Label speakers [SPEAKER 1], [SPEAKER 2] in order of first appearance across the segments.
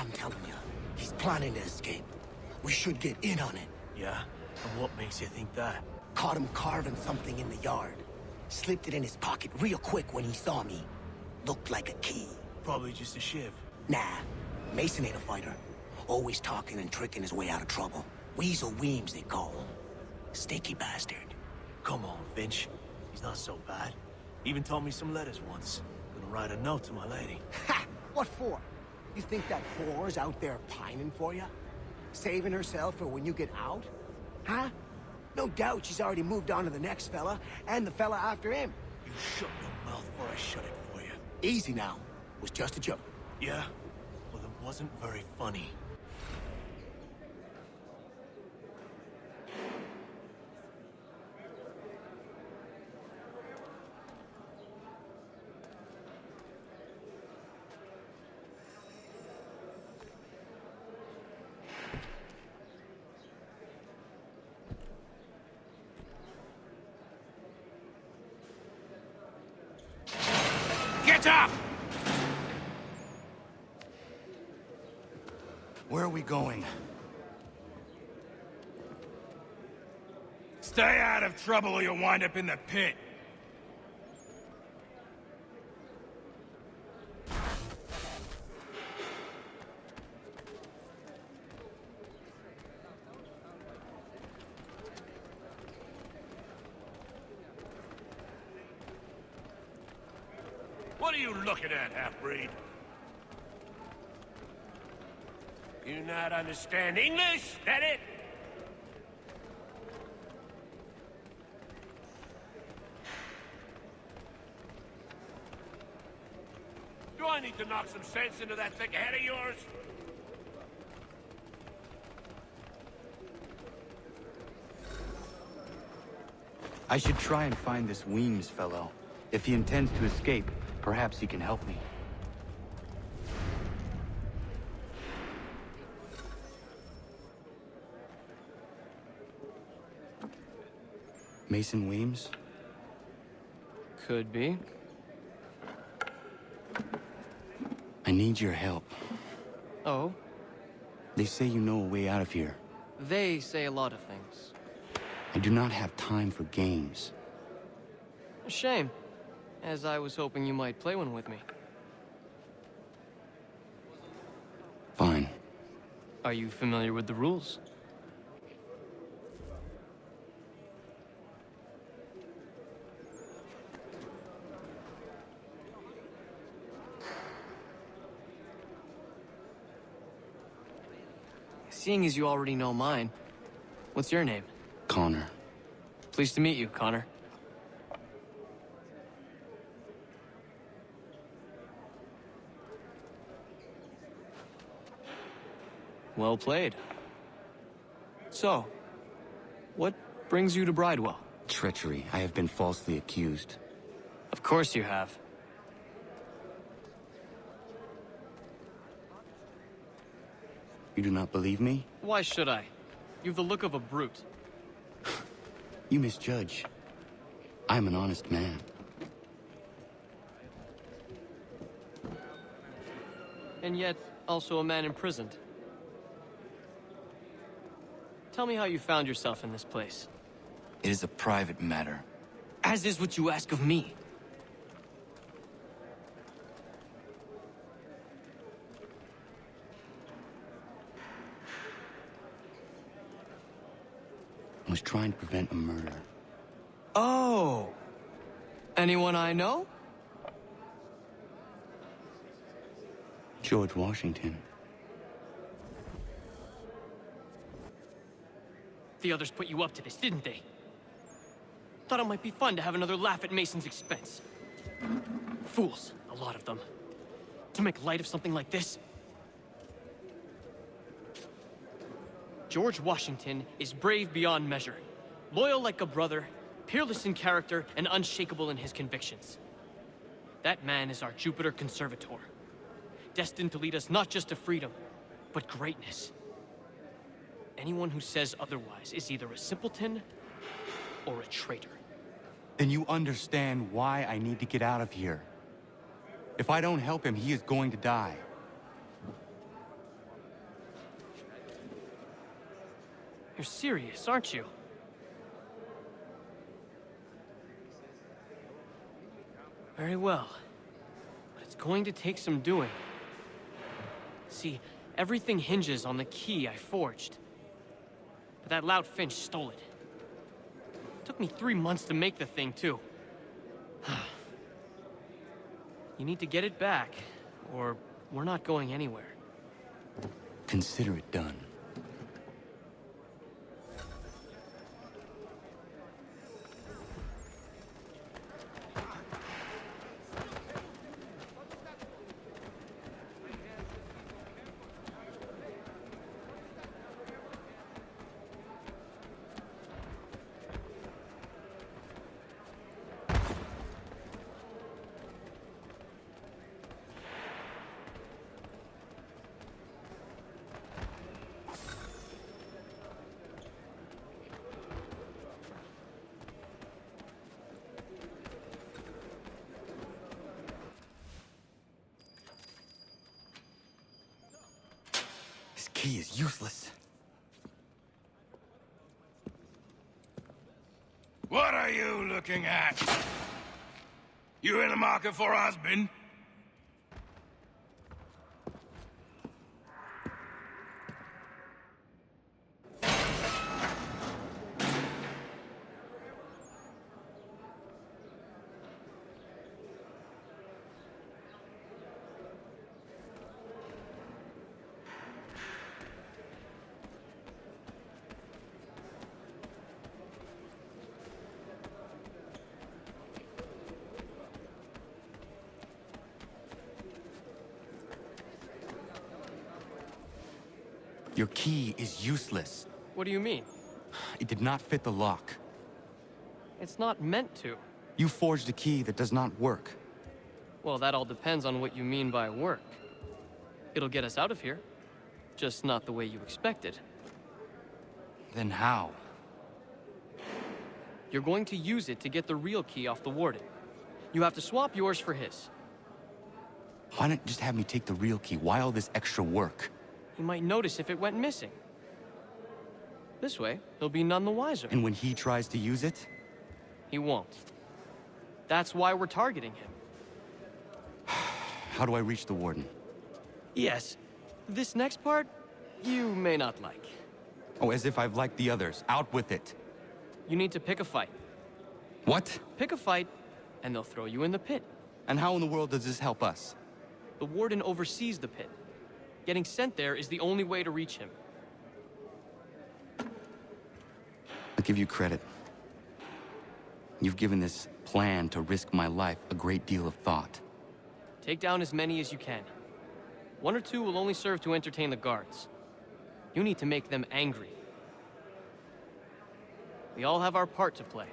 [SPEAKER 1] I'm telling you, he's planning to escape. We should get in on it.
[SPEAKER 2] Yeah? And what makes you think that?
[SPEAKER 1] Caught him carving something in the yard. Slipped it in his pocket real quick when he saw me. Looked like a key.
[SPEAKER 2] Probably just a shiv.
[SPEAKER 1] Nah, Mason ain't a fighter. Always talking and tricking his way out of trouble. Weasel Weems, they call him. Sneaky bastard.
[SPEAKER 2] Come on, Finch. He's not so bad. Even taught me some letters once. Gonna write a note to my lady.
[SPEAKER 1] Ha! What for? You think that whore's out there pining for you? Saving herself for when you get out? Huh? No doubt she's already moved on to the next fella, and the fella after him.
[SPEAKER 2] You shut your mouth before I shut it for you.
[SPEAKER 1] Easy now. Was just a joke.
[SPEAKER 2] Yeah? Well, it wasn't very funny.
[SPEAKER 3] Get up!
[SPEAKER 4] Where are we going?
[SPEAKER 3] Stay out of trouble or you'll wind up in the pit. What are you looking at, half-breed? You not understand English? That it? Do I need to knock some sense into that thick head of yours?
[SPEAKER 4] I should try and find this Weems fellow. If he intends to escape, perhaps he can help me. Mason Weems?
[SPEAKER 5] Could be.
[SPEAKER 4] I need your help.
[SPEAKER 5] Oh?
[SPEAKER 4] They say you know a way out of here.
[SPEAKER 5] They say a lot of things.
[SPEAKER 4] I do not have time for games.
[SPEAKER 5] A shame, as I was hoping you might play one with me.
[SPEAKER 4] Fine.
[SPEAKER 5] Are you familiar with the rules? Seeing as you already know mine, what's your name?
[SPEAKER 4] Connor.
[SPEAKER 5] Pleased to meet you, Connor. Well played. So, what brings you to Bridewell?
[SPEAKER 4] Treachery. I have been falsely accused.
[SPEAKER 5] Of course you have.
[SPEAKER 4] You do not believe me?
[SPEAKER 5] Why should I? You've the look of a brute.
[SPEAKER 4] You misjudge. I am an honest man.
[SPEAKER 5] And yet, also a man imprisoned. Tell me how you found yourself in this place.
[SPEAKER 4] It is a private matter.
[SPEAKER 5] As is what you ask of me.
[SPEAKER 4] I was trying to prevent a murder.
[SPEAKER 5] Oh! Anyone I know?
[SPEAKER 4] George Washington.
[SPEAKER 5] The others put you up to this, didn't they? Thought it might be fun to have another laugh at Mason's expense. Fools, a lot of them. To make light of something like this. George Washington is brave beyond measure, loyal like a brother, peerless in character, and unshakable in his convictions. That man is our Jupiter Conservator, destined to lead us not just to freedom, but greatness. Anyone who says otherwise is either a simpleton or a traitor.
[SPEAKER 4] Then you understand why I need to get out of here. If I don't help him, he is going to die.
[SPEAKER 5] You're serious, aren't you? Very well. But it's going to take some doing. See, everything hinges on the key I forged. But that loud Finch stole it. Took me 3 months to make the thing, too. You need to get it back, or we're not going anywhere.
[SPEAKER 4] Consider it done. This key is useless.
[SPEAKER 6] What are you looking at? You in the market for a husband?
[SPEAKER 4] Your key is useless.
[SPEAKER 5] What do you mean?
[SPEAKER 4] It did not fit the lock.
[SPEAKER 5] It's not meant to.
[SPEAKER 4] You forged a key that does not work.
[SPEAKER 5] Well, that all depends on what you mean by work. It'll get us out of here. Just not the way you expected.
[SPEAKER 4] Then how?
[SPEAKER 5] You're going to use it to get the real key off the warden. You have to swap yours for his.
[SPEAKER 4] Why not just have me take the real key? Why all this extra work?
[SPEAKER 5] He might notice if it went missing. This way, he'll be none the wiser.
[SPEAKER 4] And when he tries to use it?
[SPEAKER 5] He won't. That's why we're targeting him.
[SPEAKER 4] How do I reach the warden?
[SPEAKER 5] Yes. This next part, you may not like.
[SPEAKER 4] Oh, as if I've liked the others. Out with it.
[SPEAKER 5] You need to pick a fight.
[SPEAKER 4] What?
[SPEAKER 5] Pick a fight, and they'll throw you in the pit.
[SPEAKER 4] And how in the world does this help us?
[SPEAKER 5] The warden oversees the pit. Getting sent there is the only way to reach him.
[SPEAKER 4] I'll give you credit. You've given this plan to risk my life a great deal of thought.
[SPEAKER 5] Take down as many as you can. 1 or 2 will only serve to entertain the guards. You need to make them angry. We all have our part to play.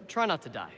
[SPEAKER 5] Try not to die.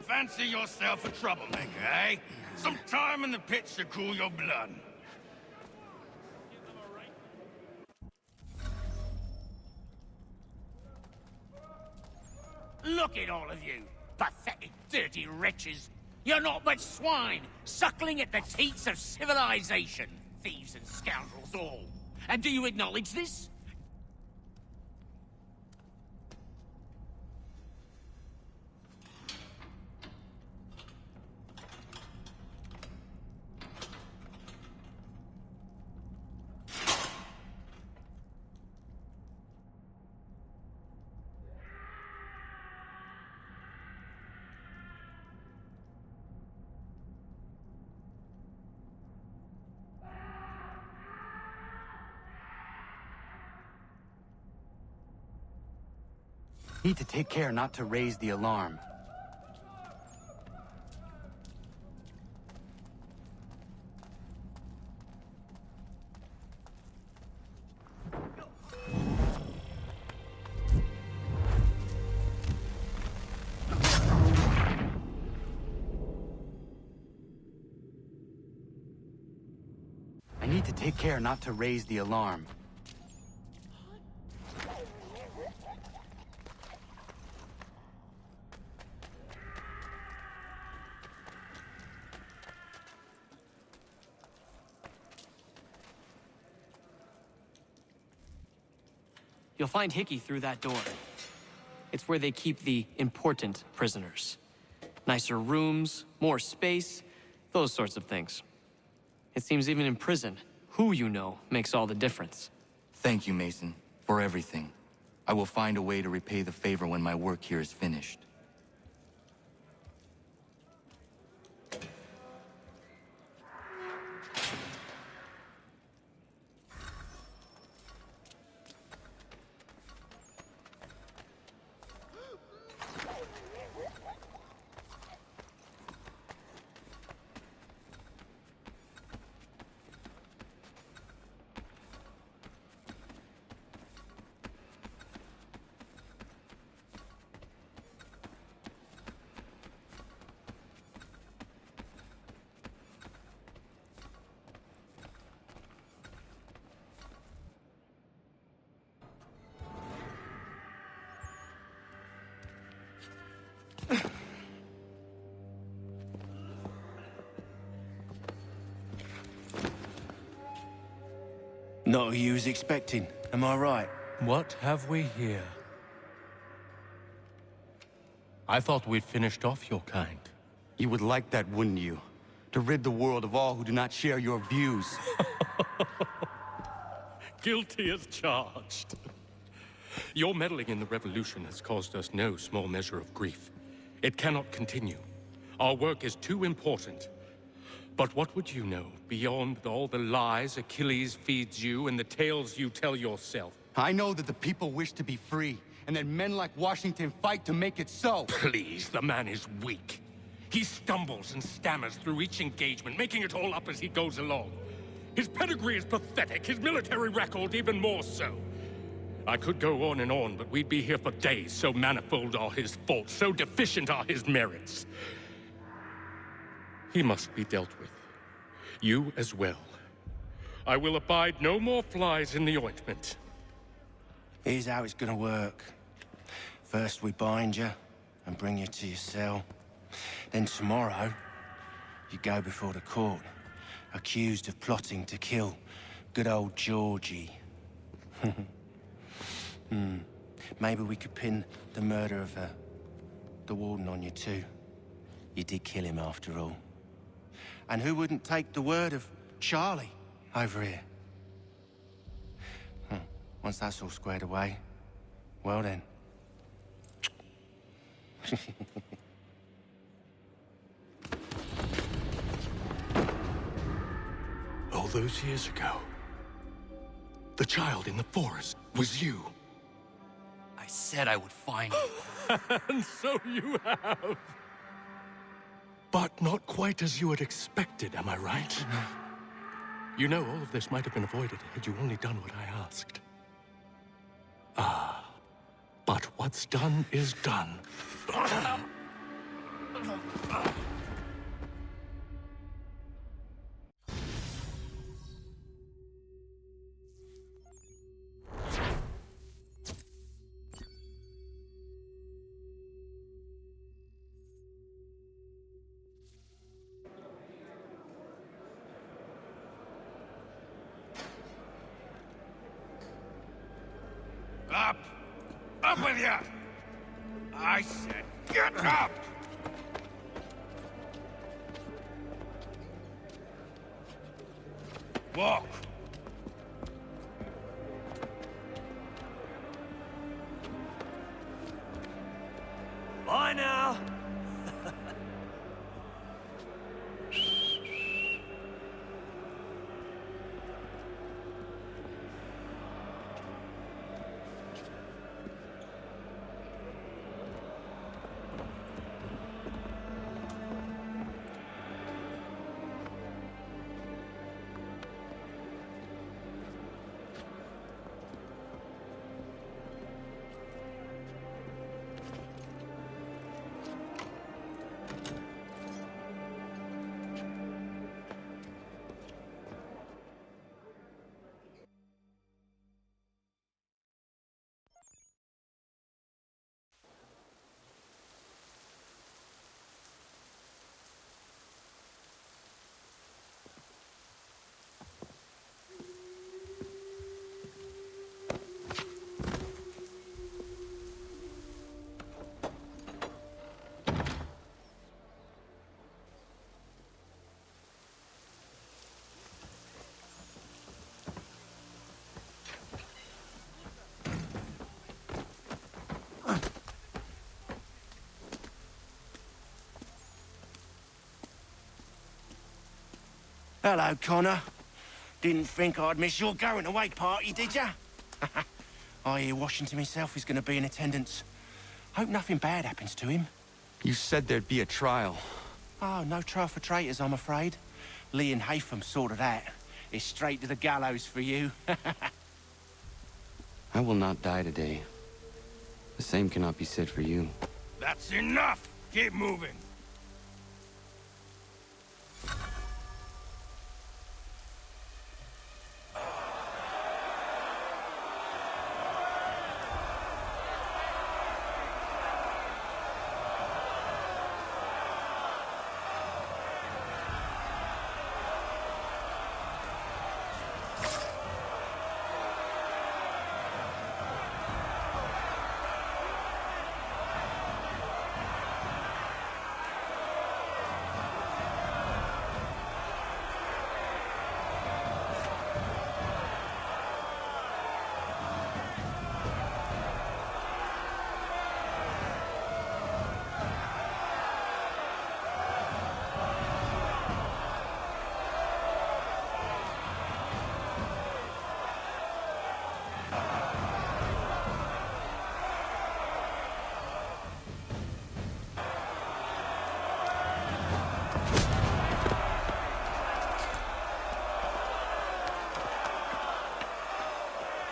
[SPEAKER 6] Fancy yourself a troublemaker, eh? Some time in the pit should cool your blood.
[SPEAKER 3] Look at all of you, pathetic, dirty wretches. You're not but swine, suckling at the teats of civilization. Thieves and scoundrels all. And do you acknowledge this?
[SPEAKER 4] Need to take care not to raise the alarm. I need to take care not to raise the alarm.
[SPEAKER 5] You'll find Hickey through that door. It's where they keep the important prisoners. Nicer rooms, more space, those sorts of things. It seems even in prison, who you know makes all the difference.
[SPEAKER 4] Thank you, Mason, for everything. I will find a way to repay the favor when my work here is finished.
[SPEAKER 7] Not who you was expecting, am I right?
[SPEAKER 8] What have we here? I thought we'd finished off your kind.
[SPEAKER 4] You would like that, wouldn't you? To rid the world of all who do not share your views.
[SPEAKER 8] Guilty as charged. Your meddling in the revolution has caused us no small measure of grief. It cannot continue. Our work is too important. But what would you know beyond all the lies Achilles feeds you and the tales you tell yourself?
[SPEAKER 4] I know that the people wish to be free, and that men like Washington fight to make it so.
[SPEAKER 8] Please, the man is weak. He stumbles and stammers through each engagement, making it all up as he goes along. His pedigree is pathetic, his military record even more so. I could go on and on, but we'd be here for days, so manifold are his faults, so deficient are his merits. He must be dealt with. You as well. I will abide no more flies in the ointment.
[SPEAKER 7] Here's how it's gonna work. First we bind you and bring you to your cell. Then tomorrow, you go before the court, accused of plotting to kill good old Georgie. Maybe we could pin the murder of the warden on you too. You did kill him after all. And who wouldn't take the word of Charlie over here? Once that's all squared away, well then.
[SPEAKER 8] All those years ago, the child in the forest was you.
[SPEAKER 4] I said I would find you.
[SPEAKER 8] And so you have. But not quite as you had expected, am I right? You know, all of this might have been avoided had you only done what I asked. But what's done is done.
[SPEAKER 6] Up! Up with you! I said, get up! Walk!
[SPEAKER 2] Bye now!
[SPEAKER 7] Hello, Connor. Didn't think I'd miss your going away party, did ya? I hear Washington himself is gonna be in attendance. Hope nothing bad happens to him.
[SPEAKER 4] You said there'd be a trial.
[SPEAKER 7] Oh, no trial for traitors, I'm afraid. Lee and Haytham sorted that. It's straight to the gallows for you.
[SPEAKER 4] I will not die today. The same cannot be said for you.
[SPEAKER 6] That's enough! Keep moving.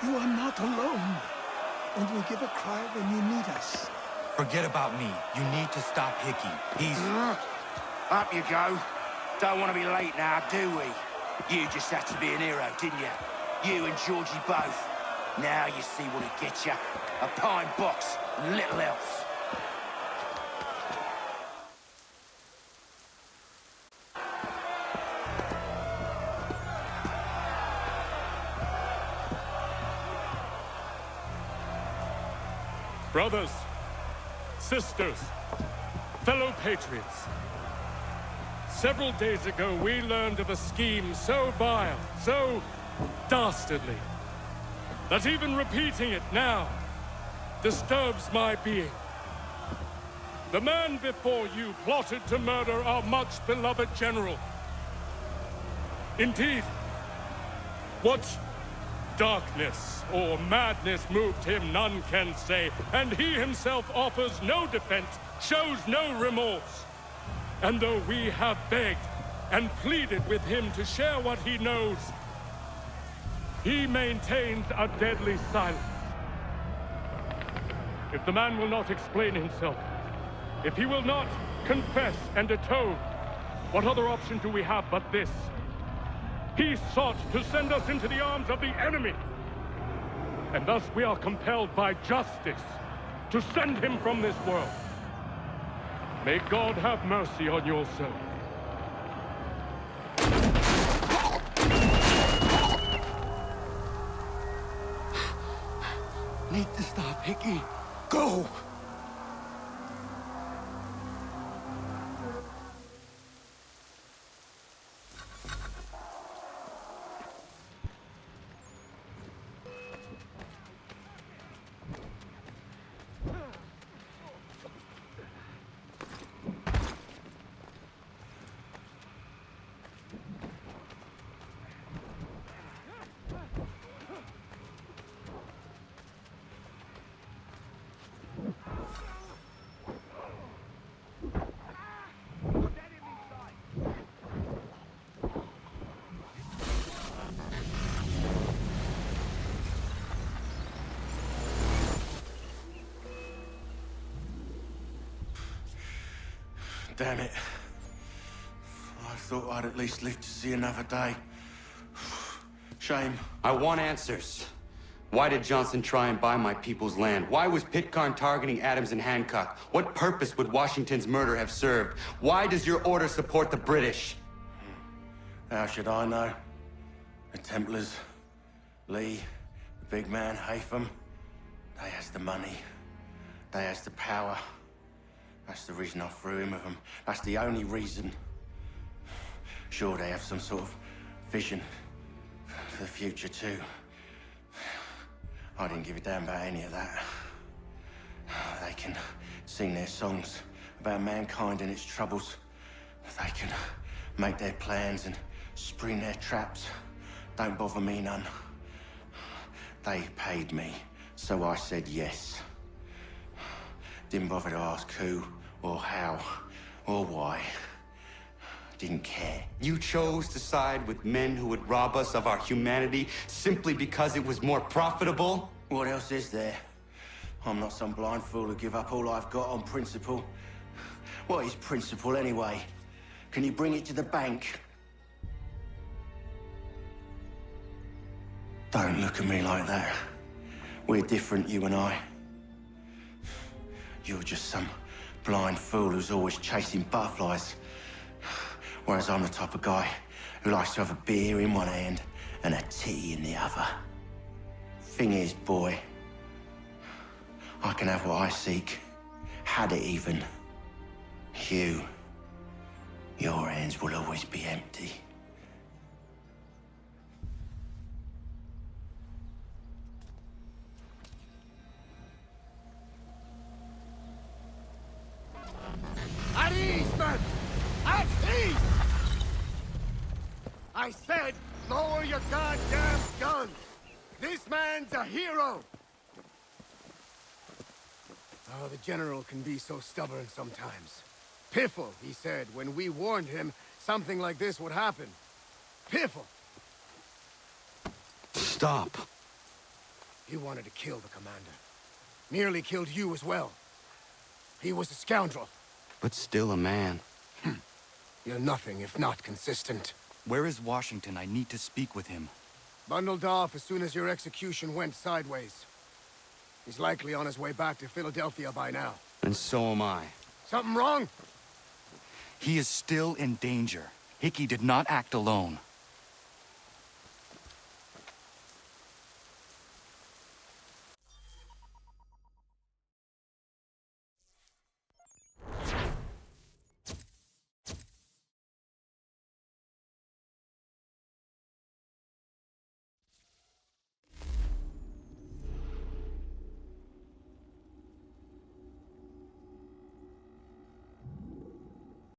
[SPEAKER 9] You are not alone. And we give a cry when you need us.
[SPEAKER 4] Forget about me. You need to stop Hickey. He's...
[SPEAKER 7] Up you go. Don't want to be late now, do we? You just had to be an hero, didn't you? You and Georgie both. Now you see what it gets you. A pine box and little else.
[SPEAKER 8] Brothers, sisters, fellow patriots. Several days ago, we learned of a scheme so vile, so dastardly, that even repeating it now disturbs my being. The man before you plotted to murder our much-beloved general. Indeed, what darkness or madness moved him, none can say, and he himself offers no defense, shows no remorse. And though we have begged and pleaded with him to share what he knows, he maintains a deadly silence. If the man will not explain himself, if he will not confess and atone, what other option do we have but this? He sought to send us into the arms of the enemy. And thus we are compelled by justice to send him from this world. May God have mercy on your soul.
[SPEAKER 9] Need to stop, Hickey. Go!
[SPEAKER 7] Damn it. I thought I'd at least live to see another day. Shame.
[SPEAKER 4] I want answers. Why did Johnson try and buy my people's land? Why was Pitcairn targeting Adams and Hancock? What purpose would Washington's murder have served? Why does your order support the British?
[SPEAKER 7] How should I know? The Templars, Lee, the big man, Haytham, they has the money. They has the power. That's the reason I threw him with them. That's the only reason. Sure, they have some sort of vision for the future, too. I didn't give a damn about any of that. They can sing their songs about mankind and its troubles. They can make their plans and Spring their traps. Don't bother me none. They paid me, so I said yes. Didn't bother to ask who, or how, or why. Didn't care.
[SPEAKER 4] You chose to side with men who would rob us of our humanity simply because it was more profitable?
[SPEAKER 7] What else is there? I'm not some blind fool who give up all I've got on principle. What is principle anyway? Can you bring it to the bank? Don't look at me like that. We're different, you and I. You're just some blind fool who's always chasing butterflies. Whereas I'm the type of guy who likes to have a beer in one hand and a tea in the other. Thing is, boy, I can have what I seek. Had it even. Your hands will always be empty.
[SPEAKER 1] At ease, men! At ease! I said, lower your goddamn guns! This man's a hero! Oh, the General can be so stubborn sometimes. Piffle, he said, when we warned him something like this would happen. Piffle!
[SPEAKER 4] Stop.
[SPEAKER 1] He wanted to kill the commander. Nearly killed you as well. He was a scoundrel.
[SPEAKER 4] But still a man.
[SPEAKER 1] You're nothing if not consistent.
[SPEAKER 10] Where is Washington? I need to speak with him.
[SPEAKER 1] Bundled off as soon as your execution went sideways. He's likely on his way back to Philadelphia by now.
[SPEAKER 4] And so am I.
[SPEAKER 1] Something wrong?
[SPEAKER 10] He is still in danger. Hickey did not act alone.